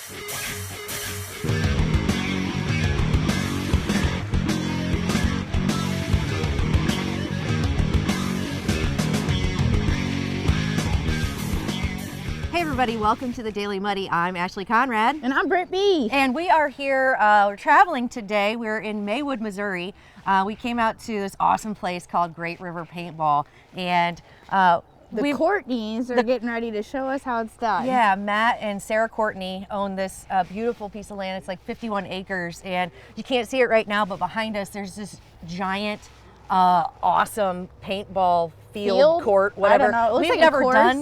Hey everybody, welcome to the Daily Muddy. I'm Ashley Conrad. And I'm Britt B. And we are here, we're traveling today. We're in Maywood, Missouri. We came out to this awesome place called Great River Paintball. And the Courtneys are getting ready to show us how it's done. Yeah, Matt and Sarah Courtney own this beautiful piece of land. It's like 51 acres. And you can't see it right now, but behind us there's this giant, awesome paintball field court, whatever. I don't know. It looks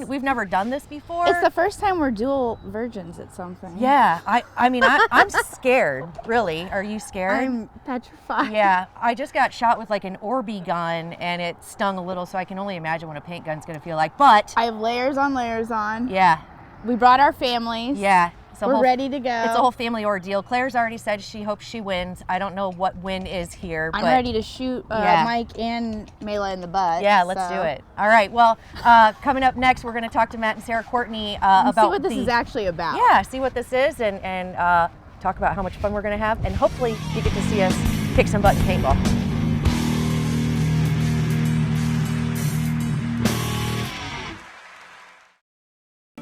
We've never done this before. It's the first time we're dual virgins at something. Yeah, I mean, I'm scared, really. Are you scared? I'm petrified. Yeah, I just got shot with like an Orby gun and it stung a little, so I can only imagine what a paint gun's gonna feel like, but. I have layers on layers on. Yeah. We brought our families. Yeah. We're ready to go. It's a whole family ordeal. Claire's already said she hopes she wins. I don't know what win is here. I'm ready to shoot Mike and Mela in the butt. Yeah, let's do it. All right, well, coming up next, we're going to talk to Matt and Sarah Courtney about see what this is actually about. Yeah, see what this is and talk about how much fun we're going to have. And hopefully you get to see us kick some butt in paintball.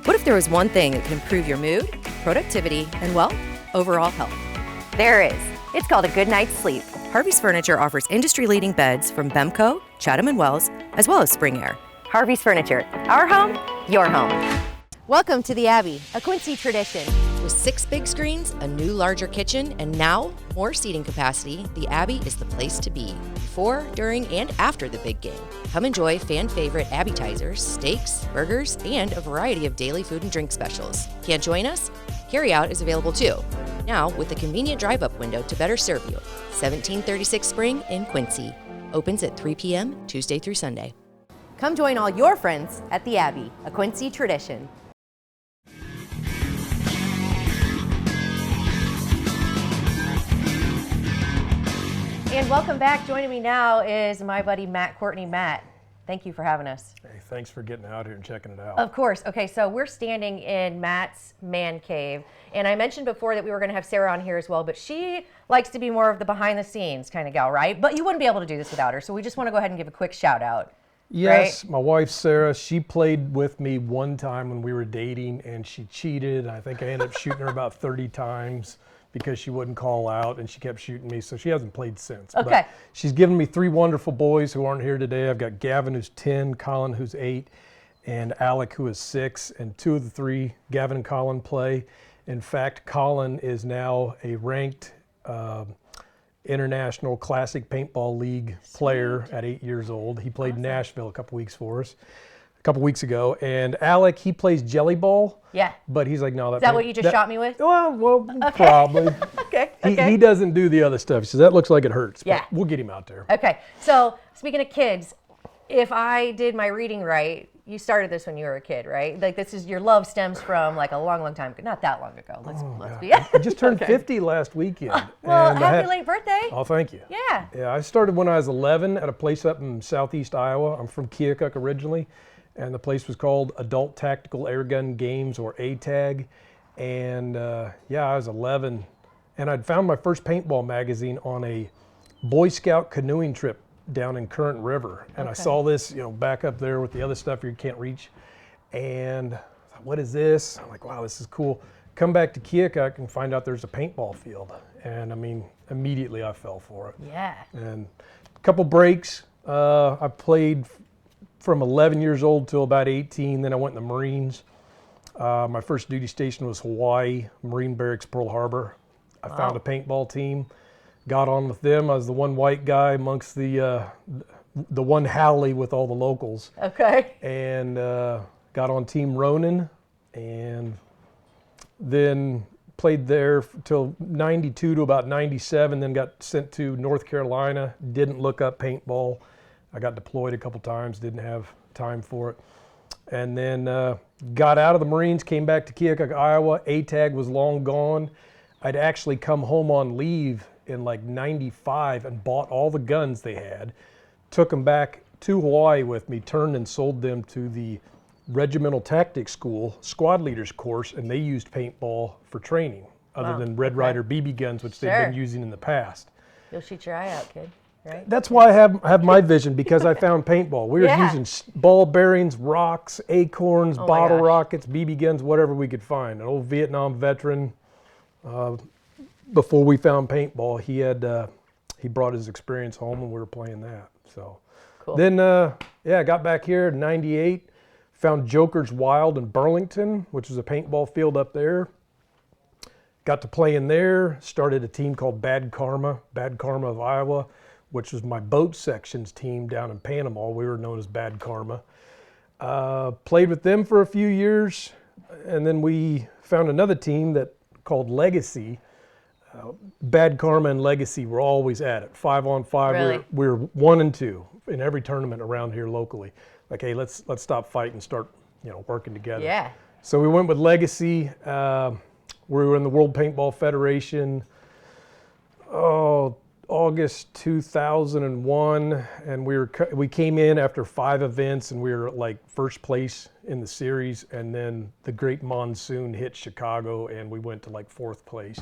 What if there was one thing that could improve your mood, productivity, and, well, overall health? There is. It's called a good night's sleep. Harvey's Furniture offers industry-leading beds from Bemco, Chatham & Wells, as well as Spring Air. Harvey's Furniture. Our home, your home. Welcome to the Abbey, a Quincy tradition. With 6 big screens, a new larger kitchen, and now more seating capacity, the Abbey is the place to be before, during, and after the big game. Come enjoy fan favorite appetizers, steaks, burgers, and a variety of daily food and drink specials. Can't join us? Carryout is available too. Now with a convenient drive-up window to better serve you. 1736 Spring in Quincy. Opens at 3 p.m. Tuesday through Sunday. Come join all your friends at the Abbey, a Quincy tradition. And welcome back. Joining me now is my buddy Matt Courtney. Matt, thank you for having us. Hey, thanks for getting out here and checking it out. Of course. Okay, so we're standing in Matt's man cave. And I mentioned before that we were going to have Sarah on here as well, but she likes to be more of the behind the scenes kind of gal, right? But you wouldn't be able to do this without her. So we just want to go ahead and give a quick shout out. Yes, right? My wife Sarah, she played with me one time when we were dating and she cheated. I think I ended up shooting her about 30 times. Because she wouldn't call out and she kept shooting me, so she hasn't played since. Okay. But she's given me 3 wonderful boys who aren't here today. I've got Gavin, who's 10, Colin, who's 8, and Alec, who is 6. And 2 of the 3, Gavin and Colin, play. In fact, Colin is now a ranked International Classic Paintball League player at 8 years old. He played in Nashville a couple weeks ago. And Alec, he plays jelly ball. Yeah. But he's like, no. Is that what you just shot me with? Well, okay. Probably. Okay. He doesn't do the other stuff. He says, that looks like it hurts. Yeah. But we'll get him out there. Okay. So speaking of kids, if I did my reading right, you started this when you were a kid, right? Like your love stems from like a long, long time ago. Not that long ago. Let's be. I just turned 50 last weekend. Well, happy late birthday. Oh, thank you. Yeah. Yeah, I started when I was 11 at a place up in southeast Iowa. I'm from Keokuk originally. And the place was called Adult Tactical Airgun Games, or ATAG. And I was 11. And I'd found my first paintball magazine on a Boy Scout canoeing trip down in Current River. And I saw this, back up there with the other stuff you can't reach. And I thought, what is this? I'm like, wow, this is cool. Come back to Keokuk and find out there's a paintball field. And I mean, immediately I fell for it. Yeah. And a couple breaks. I played from 11 years old till about 18. Then I went in the Marines. My first duty station was Hawaii, Marine Barracks, Pearl Harbor. I found a paintball team, got on with them. I was the one white guy amongst the one Howley with all the locals. Okay. And got on Team Ronin, and then played there till 92 to about 97, then got sent to North Carolina, didn't look up paintball. I got deployed a couple times, didn't have time for it. And then got out of the Marines, came back to Keokuk, Iowa. ATAG was long gone. I'd actually come home on leave in like 95 and bought all the guns they had, took them back to Hawaii with me, turned and sold them to the regimental tactics school squad leaders course, and they used paintball for training, other than Red Ryder BB guns, which they've been using in the past. You'll shoot your eye out, kid. Right? That's why I have my vision, because I found paintball. We were using ball bearings, rocks, acorns, bottle rockets, BB guns, whatever we could find. An old Vietnam veteran, before we found paintball, he brought his experience home, and we were playing that. So cool. Then, I got back here in '98, found Joker's Wild in Burlington, which is a paintball field up there. Got to play in there, started a team called Bad Karma of Iowa, which was my boat sections team down in Panama. We were known as Bad Karma. Played with them for a few years, and then we found another team called Legacy. Bad Karma and Legacy were always at it, 5-on-5. Really? We were 1 and 2 in every tournament around here locally. Like, hey, let's stop fighting and start, working together. Yeah. So we went with Legacy. We were in the World Paintball Federation. August 2001, and we came in after 5 events, and we were like first place in the series, and then the great monsoon hit Chicago, and we went to like 4th place.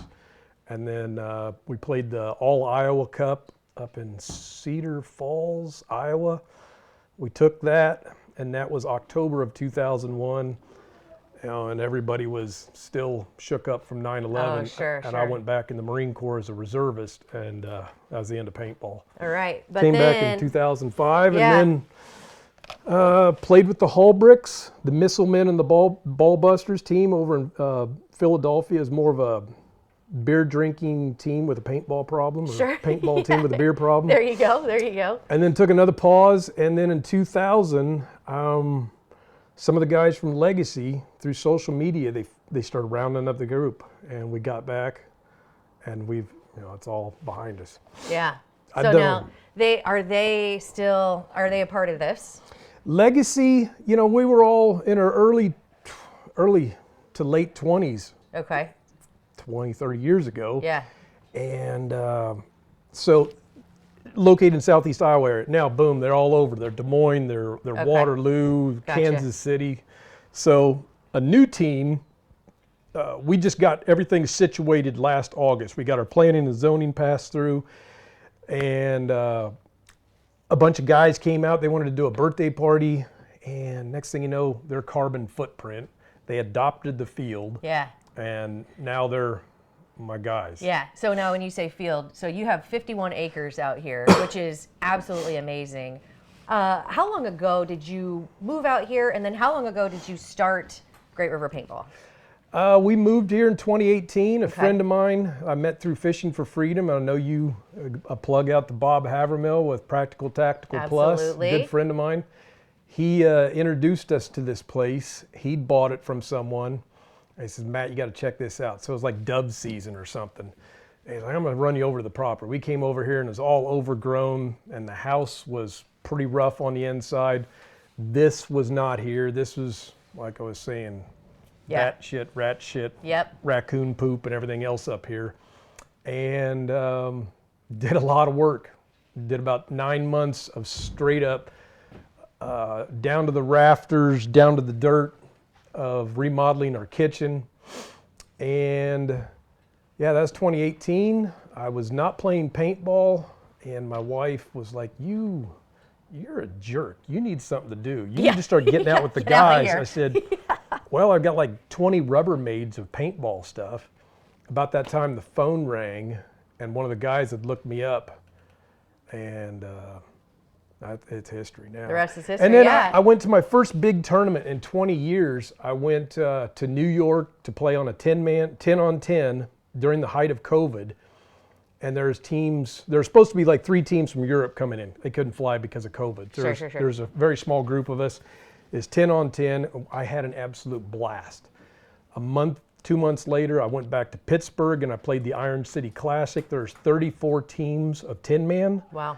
And then we played the All Iowa Cup up in Cedar Falls, Iowa. We took that, and that was October of 2001. And everybody was still shook up from 9/11. Oh, sure. I went back in the Marine Corps as a reservist, and that was the end of paintball. All right. But Came back in 2005, and then played with the Hallbricks, the Missile Men and the Ball Busters team over in Philadelphia. Is more of a beer drinking team with a paintball problem, or a paintball team with a beer problem. There you go. And then took another pause, and then in 2000, some of the guys from Legacy, through social media, they started rounding up the group, and we got back, and we've, it's all behind us. Yeah. So now, are they a part of this? Legacy, we were all in our early to late 20s. Okay. 20, 30 years ago. Yeah. And so located in Southeast Iowa area. Now, boom, they're all over. They're Des Moines, they're Waterloo, Kansas City. So a new team, we just got everything situated last August. We got our planning and zoning passed through, and a bunch of guys came out. They wanted to do a birthday party, and next thing you know, their carbon footprint, they adopted the field. Yeah. And now they're my guys. Yeah. So now when you say field, so you have 51 acres out here, which is absolutely amazing. How long ago did you move out here, and then how long ago did you start Great River Paintball? We moved here in 2018. A friend of mine I met through Fishing for Freedom. I know you, a plug out to Bob Havermill with Practical Tactical Absolutely. Plus. Good friend of mine. He introduced us to this place. He'd bought it from someone. He says, Matt, you got to check this out. So it was like dove season or something. And he's like, I'm going to run you over to the property. We came over here, and it was all overgrown, and the house was pretty rough on the inside. This was not here. This was, like I was saying, bat shit, rat shit, raccoon poop, and everything else up here. And did a lot of work. Did about 9 months of straight up, down to the rafters, down to the dirt, of remodeling our kitchen. And that's 2018. I was not playing paintball, and my wife was like, you're a jerk. You need something to do. You need to start getting out with the guys. I said, well, I've got like 20 Rubbermaids of paintball stuff. About that time, the phone rang, and one of the guys had looked me up, and it's history now. The rest is history. And then I went to my first big tournament in 20 years. I went to New York to play on a 10-on-10 during the height of COVID. And there's supposed to be like 3 teams from Europe coming in. They couldn't fly because of COVID. Sure. There's a very small group of us. It's 10-on-10. I had an absolute blast. 2 months later, I went back to Pittsburgh, and I played the Iron City Classic. There's 34 teams of 10-man. Wow.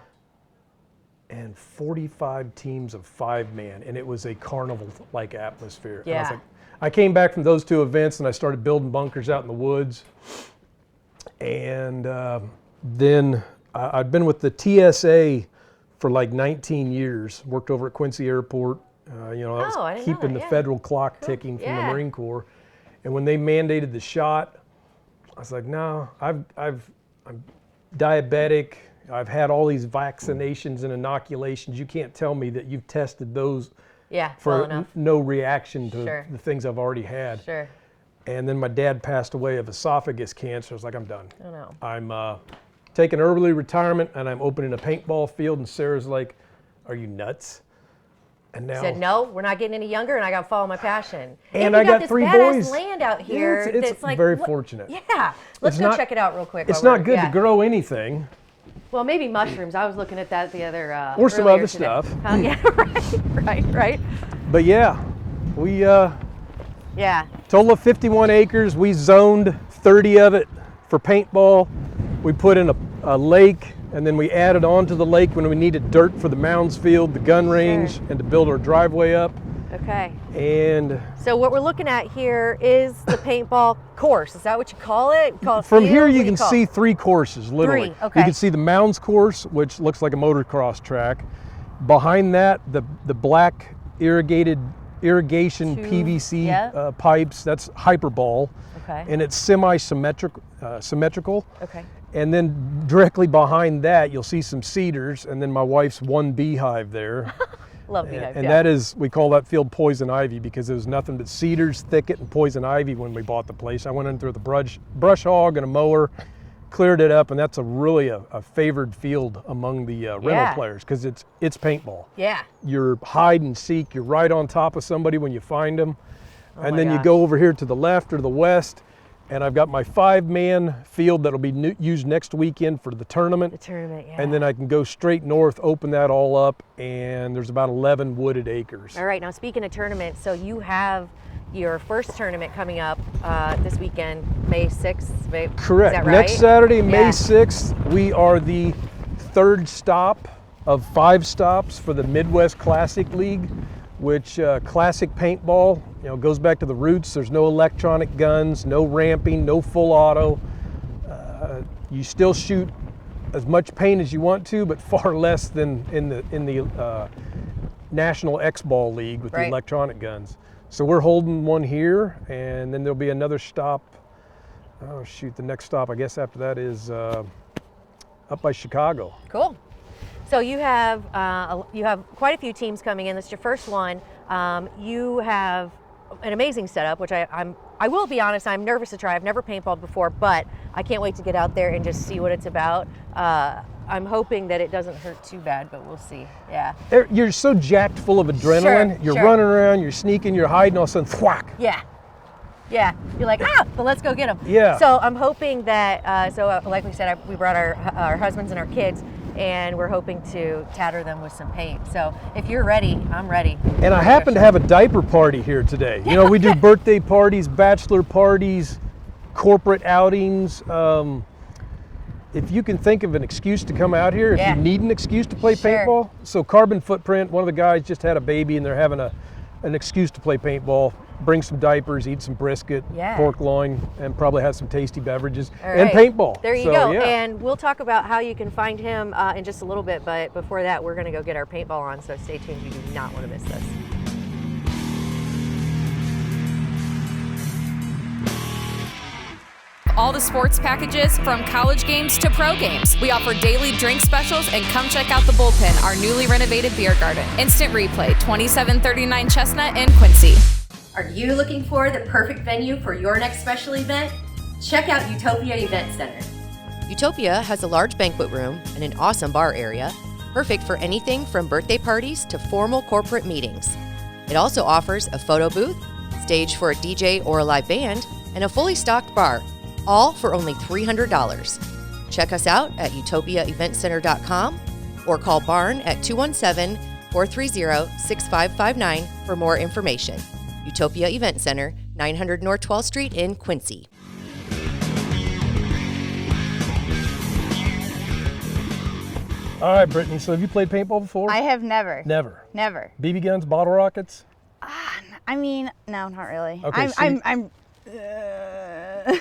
And 45 teams of 5-man, and it was a carnival-like atmosphere. Yeah. And I came back from those 2 events, and I started building bunkers out in the woods. And then I'd been with the TSA for like 19 years, worked over at Quincy Airport, You know, that Oh, I was didn't know keeping that, the yeah. federal clock ticking from the Yeah. Marine Corps. And when they mandated the shot, I was like, no, I'm diabetic. I've had all these vaccinations and inoculations. You can't tell me that you've tested those Yeah, well for enough. no reaction to Sure. the things I've already had. Sure. And then my dad passed away of esophagus cancer. I was like, I'm done. Oh no. I'm taking early retirement, and I'm opening a paintball field. And Sarah's like, are you nuts? And now, Said no, we're not getting any younger, and I got to follow my passion. And you I got this 3 badass boys. land out Yeah, here. it's that's like very what- fortunate. Yeah, let's It's go not- check it out real quick. It's while not we're- good to grow anything. Well, maybe mushrooms. I was looking at that the other. Or some earlier other today. stuff. Yeah, right. But yeah, we Yeah. total of 51 acres. We zoned 30 of it for paintball. We put in a lake, and then we added on to the lake when we needed dirt for the Mounds field, the gun range, and to build our driveway up. Okay. And So what we're looking at here is the paintball course. Is that what you call it? Call it from field? here What do you can call see it? 3 courses, literally. 3, okay. You can see the Mounds course, which looks like a motocross track. Behind that, the black irrigation PVC yeah. pipes, that's hyperball. Okay. And it's symmetrical. Okay. And then directly behind that, you'll see some cedars, and then my wife's 1 beehive there. Love beehive. And that is, we call that field poison ivy because there was nothing but cedars, thicket, and poison ivy when we bought the place. I went in through the brush hog and a mower, cleared it up, and that's really a favored field among the rental players because it's paintball. Yeah. You're hide and seek. You're right on top of somebody when you find them. And my then you gosh. go over here to the left or the west, and I've got my 5-man field that'll be used next weekend for the tournament. The tournament, yeah. And then I can go straight north, open that all up, and there's about 11 wooded acres. All right, now speaking of tournaments, so you have your first tournament coming up this weekend, May 6th. Correct. Is that right? Next Saturday, May Yeah. 6th, we are the 3rd stop of 5 stops for the Midwest Classic League, which classic paintball, goes back to the roots. There's no electronic guns, no ramping, no full auto. You still shoot as much paint as you want to, but far less than in the National X-Ball League with the Right. electronic guns. So we're holding one here, and then there'll be another stop. Oh shoot, the next stop I guess after that is up by Chicago. Cool. So you have quite a few teams coming in. This is your first one. You have an amazing setup, which I will be honest, I'm nervous to try. I've never paintballed before, but I can't wait to get out there and just see what it's about. I'm hoping that it doesn't hurt too bad, but we'll see. Yeah. You're so jacked full of adrenaline. You're sure. running around, you're sneaking, you're hiding, all of a sudden, thwack. Yeah. Yeah. You're like, but let's go get them. Yeah. So I'm hoping that, like we said, we brought our husbands and our kids, and we're hoping to tatter them with some paint. So if you're ready, I'm ready. And I happen to have a diaper party here today. We do birthday parties, bachelor parties, corporate outings. If you can think of an excuse to come out here, if you need an excuse to play paintball. So Carbon Footprint, one of the guys just had a baby and they're having an excuse to play paintball. Bring some diapers, eat some brisket, pork loin, and probably have some tasty beverages and paintball. There you go. Yeah. And we'll talk about how you can find him in just a little bit. But before that, we're going to go get our paintball on. So stay tuned. You do not want to miss this. All the sports packages from college games to pro games. We offer daily drink specials, and come check out the Bullpen, our newly renovated beer garden. Instant Replay, 2739 Chestnut in Quincy. Are you looking for the perfect venue for your next special event? Check out Utopia Event Center. Utopia has a large banquet room and an awesome bar area, perfect for anything from birthday parties to formal corporate meetings. It also offers a photo booth, stage for a DJ or a live band, and a fully stocked bar, all for only $300. Check us out at utopiaeventcenter.com or call Barn at 217-430-6559 for more information. Utopia Event Center, 900 North 12th Street in Quincy. All right, Brittany, so have you played paintball before? I have never. Never. Never. BB guns, bottle rockets? I mean, no, not really. Okay, I'm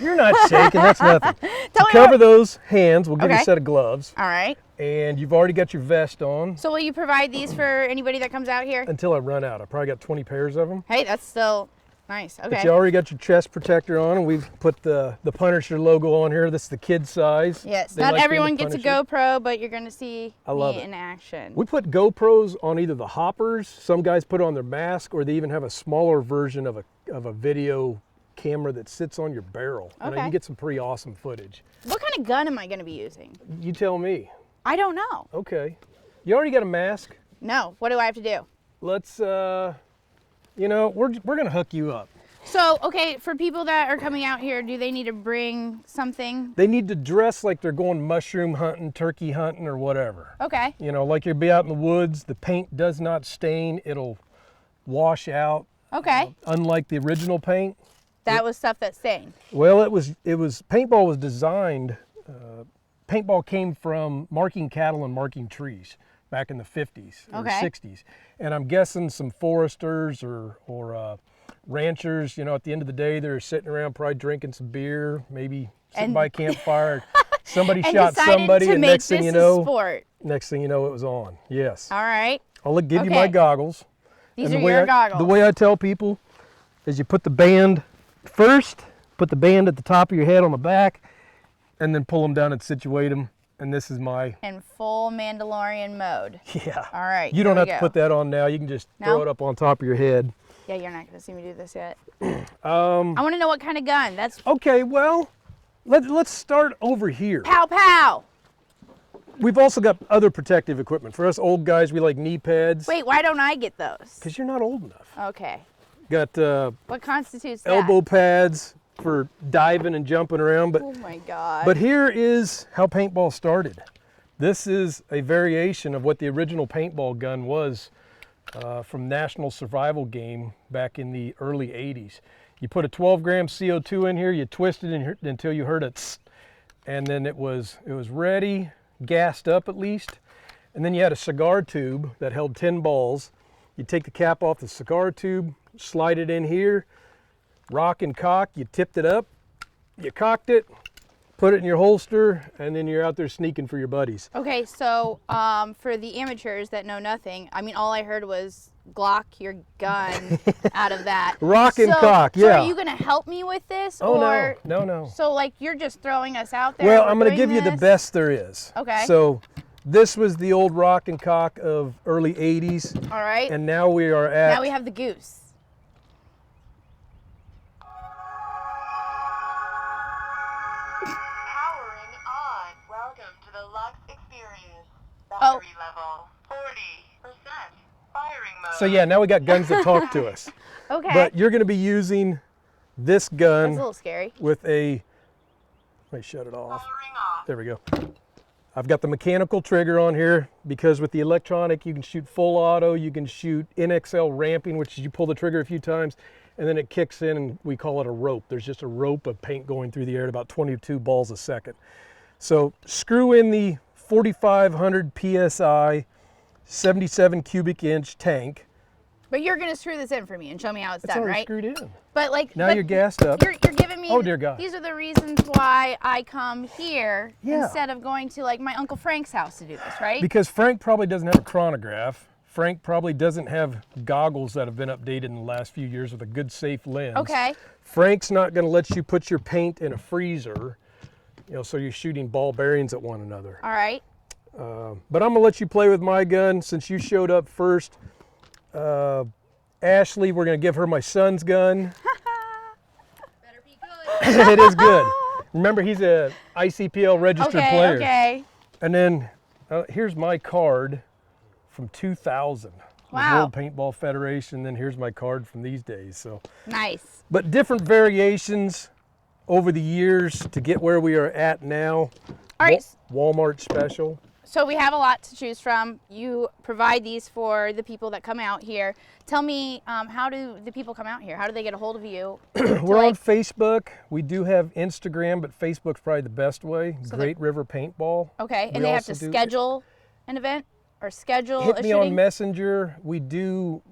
You're not shaking, that's nothing. Tell me Cover more. those hands, we'll give you a Okay. set of gloves. All right. And you've already got your vest on. So will you provide these for anybody that comes out here? Until I run out. I probably got 20 pairs of them. Hey, that's still nice. Okay. But you already got your chest protector on, and we've put the Punisher logo on here. This is the kid size. Yes, They not like being everyone the gets a Punisher. GoPro, but you're going to see I love me it. in action. We put GoPros on either the hoppers, some guys put it on their mask, or they even have a smaller version of a video camera that sits on your barrel. And Okay. you get some pretty awesome footage. What kind of gun am I going to be using? You tell me. I don't know. Okay. You already got a mask. No. What do I have to do? Let's, you know, we're going to hook you up. So, okay, for people that are coming out here, do they need to bring something? They need to dress like they're going mushroom hunting, turkey hunting, or whatever. Okay. You know, like you'll be out in the woods. The paint does not stain. It'll wash out. Okay. Unlike the original paint. That was stuff that stained. Well, it was paintball was designed. Paintball came from marking cattle and marking trees back in the 50s or Okay. 60s, and I'm guessing some foresters or ranchers. You know, at the end of the day, they're sitting around probably drinking some beer, maybe sitting by a campfire. Somebody And shot decided somebody, to and make next thing this you a know, sport. it was on. Yes. All right. I'll give you my Okay. goggles. These And are the way your goggles. The way I tell people is you put the band first, put the band at the top of your head on the back, and then pull them down and situate them. And this is my, In full Mandalorian mode. yeah. All right. You don't here have we to go. put that on now. You can just throw No? it up on top of your head. Yeah, you're not going to see me do this yet. I want to know what kind of gun. That's Okay, well, let's start over here. pow pow. We've also got other protective equipment. For us old guys, we like knee pads. Wait, why don't I get those? Because you're not old enough. Okay. Got What constitutes that? elbow pads for diving and jumping around. But Oh my God. But here is how paintball started. This is a variation of what the original paintball gun was from National Survival Game back in the early 80s. You put a 12-gram CO2 in here, you twist it until you heard a tss, and then it was ready, gassed up at least. And then you had a cigar tube that held 10 balls. You take the cap off the cigar tube, slide it in here, rock and cock, you tipped it up, you cocked it, put it in your holster, and then you're out there sneaking for your buddies. Okay, so for the amateurs that know nothing, I mean, all I heard was Glock your gun out of that. Rock and So- cock, So yeah. are you going to help me with this? Oh, or no. So, like, you're just throwing us out there? Well, we're I'm going to doing give you the this? best there is. Okay. So this was the old rock and cock of early 80s, All right. and now we are at... Now we have the goose. Powering on. Welcome to the Lux Experience. Oh. Battery level 40%. Firing mode. So yeah, now we got guns that talk to us. Okay. But you're going to be using this That's a gun little scary. with a... Let me shut it off. Powering off. There we go. I've got the mechanical trigger on here because with the electronic, you can shoot full auto, you can shoot NXL ramping, which is you pull the trigger a few times, and then it kicks in, and we call it a rope. There's just a rope of paint going through the air at about 22 balls a second. So screw in the 4,500 PSI, 77 cubic inch tank. But you're going to screw this in for me and show me how it's It's done, already right? screwed in. But like Now but you're gassed up. You're giving me Oh, dear God. These are the reasons why I come here Yeah. instead of going to like my Uncle Frank's house to do this, right? Because Frank probably doesn't have a chronograph. Frank probably doesn't have goggles that have been updated in the last few years with a good safe lens. Okay. Frank's not going to let you put your paint in a freezer, you know, so you're shooting ball bearings at one another. All right. But I'm going to let you play with my gun since you showed up first. Ashley, we're going to give her my son's gun. Better be good. It is good. Remember, he's a ICPL registered Okay, player. okay. And then here's my card from 2000. The Wow. World Paintball Federation. Then here's my card from these days. So, Nice. but different variations over the years to get where we are at now. All right. Walmart special. So we have a lot to choose from. You provide these for the people that come out here. Tell me, how do the people come out here? How do they get a hold of you? We're on Facebook. We do have Instagram, but Facebook's probably the best way. So Great River Paintball. Okay, and We they have to also do- schedule an event or schedule Hit a me shooting? on Messenger. We do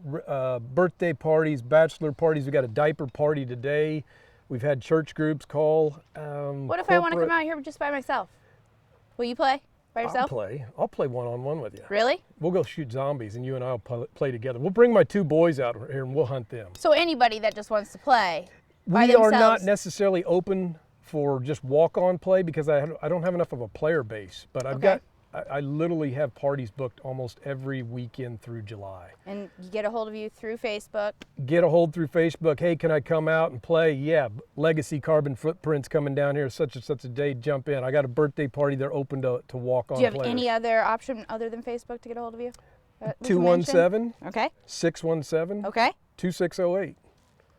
birthday parties, bachelor parties. We got a diaper party today. We've had church groups call. What if I want to come out here just by myself? Will you play? by yourself? I'll play one-on-one with you. Really? We'll go shoot zombies, and you and I'll play together. We'll bring my 2 boys out here, and we'll hunt them. So anybody that just wants to play by We are not themselves. necessarily open for just walk-on play because I don't have enough of a player base. But I literally have parties booked almost every weekend through July. And you get a hold of you through Facebook. Get a hold through Facebook. Hey, can I come out and play? Yeah, Legacy Carbon Footprints coming down here such and such a day. Jump in. I got a birthday party. They're open to walk-on Do you have players. any other option other than Facebook to get a hold of you? We can mention? 217 Okay. 617 Okay. 2608.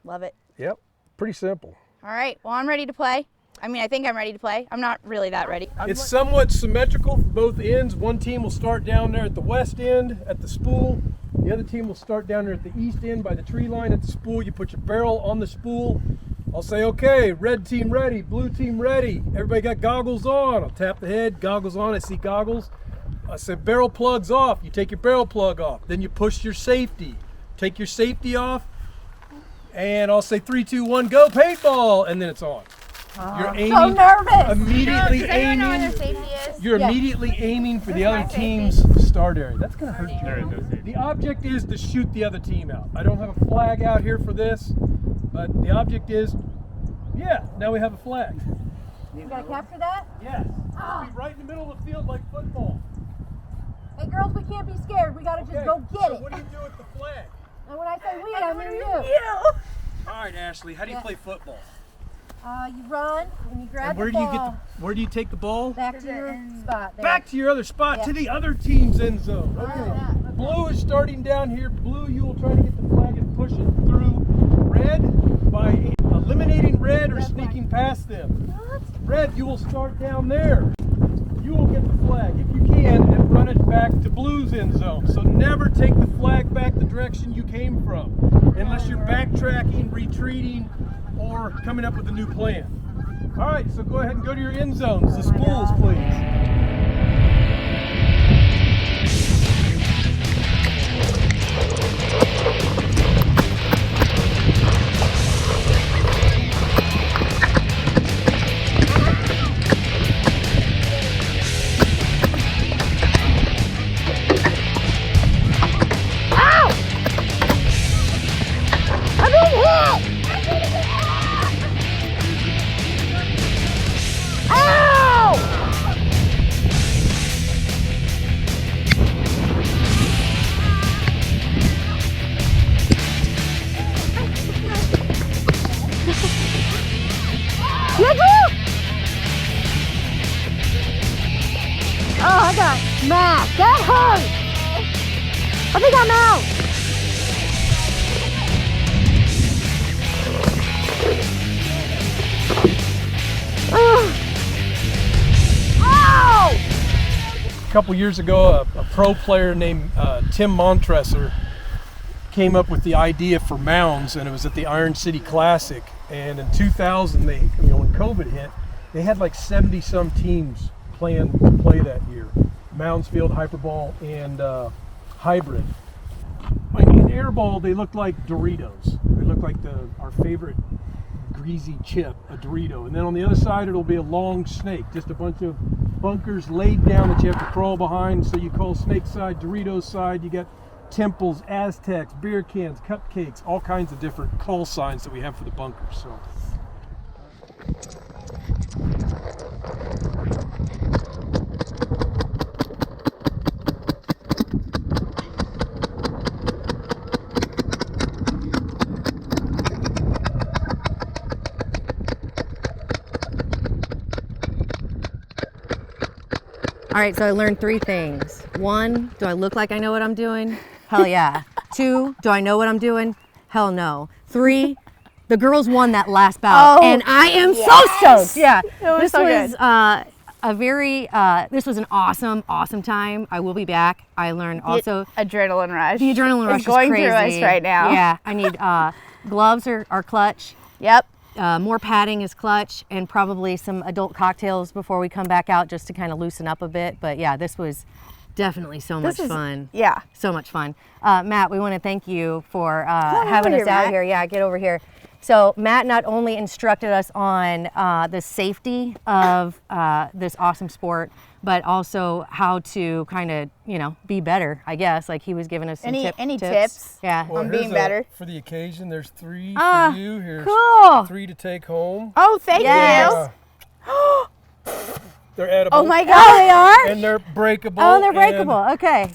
Love it. Yep, pretty simple. All right. Well, I'm ready to play. I mean, I think I'm ready to play. I'm not really that ready. It's somewhat symmetrical for both ends. One team will start down there at the west end at the spool. The other team will start down there at the east end by the tree line at the spool. You put your barrel on the spool. I'll say, okay, red team ready, blue team ready. Everybody got goggles on. I'll tap the head, goggles on, I see goggles. I said barrel plugs off. You take your barrel plug off. Then you push your safety. Take your safety off. And I'll say 3, 2, 1, go paintball. And then it's on. You're aiming, so nervous. immediately Does anyone know where aiming. their safety is? You're Yeah. immediately aiming for the other my team's start area. That's gonna hurt you. The object is to shoot the other team out. I don't have a flag out here for this, but the object is, yeah, now we have a flag. You gotta capture that? Yes. Be right in the middle of the field like football. Hey girls, we can't be scared. We gotta just Okay, go get so it. what do you do with the flag? And when I say we, I mean you. All right, Ashley, how do you play football? You run and you grab And where the do you ball. where do you take the ball? Back to your spot. There. Back to your other spot, Yeah. to the other team's end zone. Okay. Blue is starting down here. Blue, you will try to get the flag and push it through. Red, by eliminating red or sneaking past them. Red, you will start down there. You will get the flag, if you can, and run it back to blue's end zone. So never take the flag back the direction you came from, unless you're backtracking, retreating, or coming up with a new plan. All right, so go ahead and go to your end zones, the spools, please. Oh, I got smacked. That hurt. I think I'm out. A couple years ago, a pro player named Tim Montresor came up with the idea for mounds, and it was at the Iron City Classic. And in 2000, when COVID hit, they had like 70-some teams play that year. Mounds, field, hyperball, and hybrid. In airball, they look like Doritos. They look like our favorite greasy chip, a Dorito. And then on the other side, it'll be a long snake, just a bunch of bunkers laid down that you have to crawl behind. So you call snake side, Doritos side. You got temples, Aztecs, beer cans, cupcakes, all kinds of different call signs that we have for the bunkers. So. All right, so I learned 3 things. 1, do I look like I know what I'm doing? Hell yeah. 2, do I know what I'm doing? Hell no. 3, the girls won that last bout, and I am so stoked. Yeah, was so good. This was an awesome time. I will be back. I learned also Adrenaline rush. the adrenaline rush is going is crazy. through us right now. Yeah, I need gloves are clutch. Yep. More padding is clutch, and probably some adult cocktails before we come back out, just to kind of loosen up a bit. But yeah, this was definitely so much fun. Yeah. So much fun. Matt, we want to thank you for having over us here, out Matt. here. Yeah, get over here. So Matt not only instructed us on the safety of this awesome sport, but also how to kind of, you know, be better, I guess. Like he was giving us some Any tips. tips? Yeah. On being better. For the occasion, there's 3 for you. Here's Cool. 3 to take home. Oh, thank Yes. you. They're edible. Oh my Oh, God. they are? And they're breakable. Oh, they're breakable. Okay.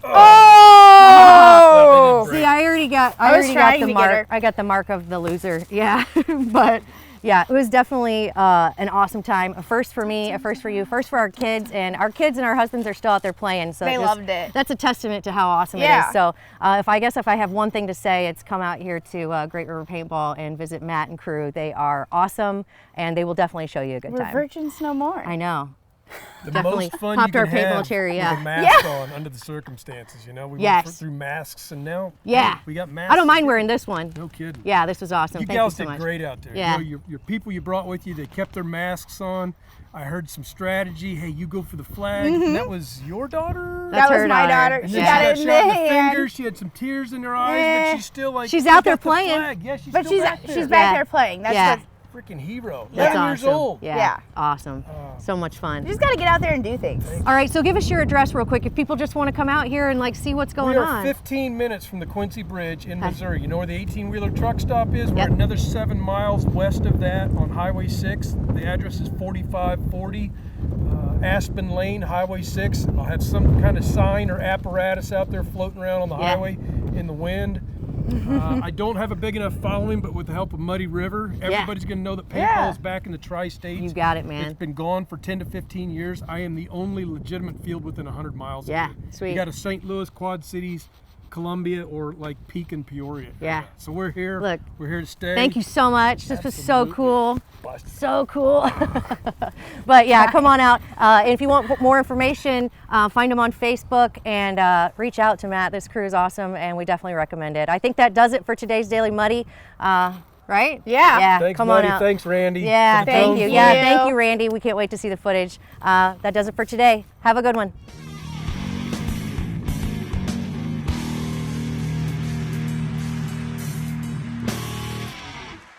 Oh! No, See, I already got I was got trying the to get mark. her. I got the mark of the loser. Yeah. But yeah, it was definitely an awesome time. A first for me, a first for you, first for our kids, and our husbands are still out there playing. So They loved it. That's a testament to how awesome it Yeah. is. So if I have one thing to say, it's come out here to Great River Paintball and visit Matt and crew. They are awesome, and they will definitely show you a good We're time. virgins no more. I know. The Definitely most fun popped you our can paintball have cherry, with yeah. a mask on under the circumstances, you know? We Yes. went through masks, and now Yeah. hey, we got masks. I don't mind wearing this one. No kidding. Yeah, this was awesome. You Thank gals you so did much. great out there. Yeah. You know, your people you brought with you, they kept their masks on. I heard some strategy. Hey, you go for the flag. And that was your daughter? That's That was her my daughter. daughter. And She then got it she in got the shot in the hand. fingers. She had some tears in her eyes, Eh. but she's still like, She's "We out there got the playing." flag." Yeah, she's But still she's back there. back Yeah. there playing. That's Yeah. what. Freaking hero. That's 11 years awesome. old. Yeah. Yeah. Awesome. So much fun. You just got to get out there and do things. All right, so give us your address real quick if people just want to come out here and like see what's going We are on. 15 minutes from the Quincy Bridge in Okay. Missouri. You know where the 18-wheeler truck stop is? We're Yep. another 7 miles west of that on Highway 6. The address is 4540 Aspen Lane, Highway 6. I'll have some kind of sign or apparatus out there floating around on the Yeah. highway in the wind. I don't have a big enough following, but with the help of Muddy River, everybody's going to know that paintball Yeah. is back in the tri-states. You got it, man. It's been gone for 10 to 15 years. I am the only legitimate field within 100 miles Yeah, of it. sweet. You got a St. Louis, Quad Cities, Columbia, or like Pekin, Peoria. Yeah. So we're here. Look, we're here to stay. Thank you so much. This was so Absolutely. cool. Busted. So cool. But yeah, come on out. And if you want more information, find them on Facebook and reach out to Matt. This crew is awesome and we definitely recommend it. I think that does it for today's Daily Muddy. Right? Yeah. Yeah. Thanks, come buddy. on out. Thanks, Randy. Yeah, for the thank drone you. flight. Yeah, thank you, Randy. We can't wait to see the footage. That does it for today. Have a good one.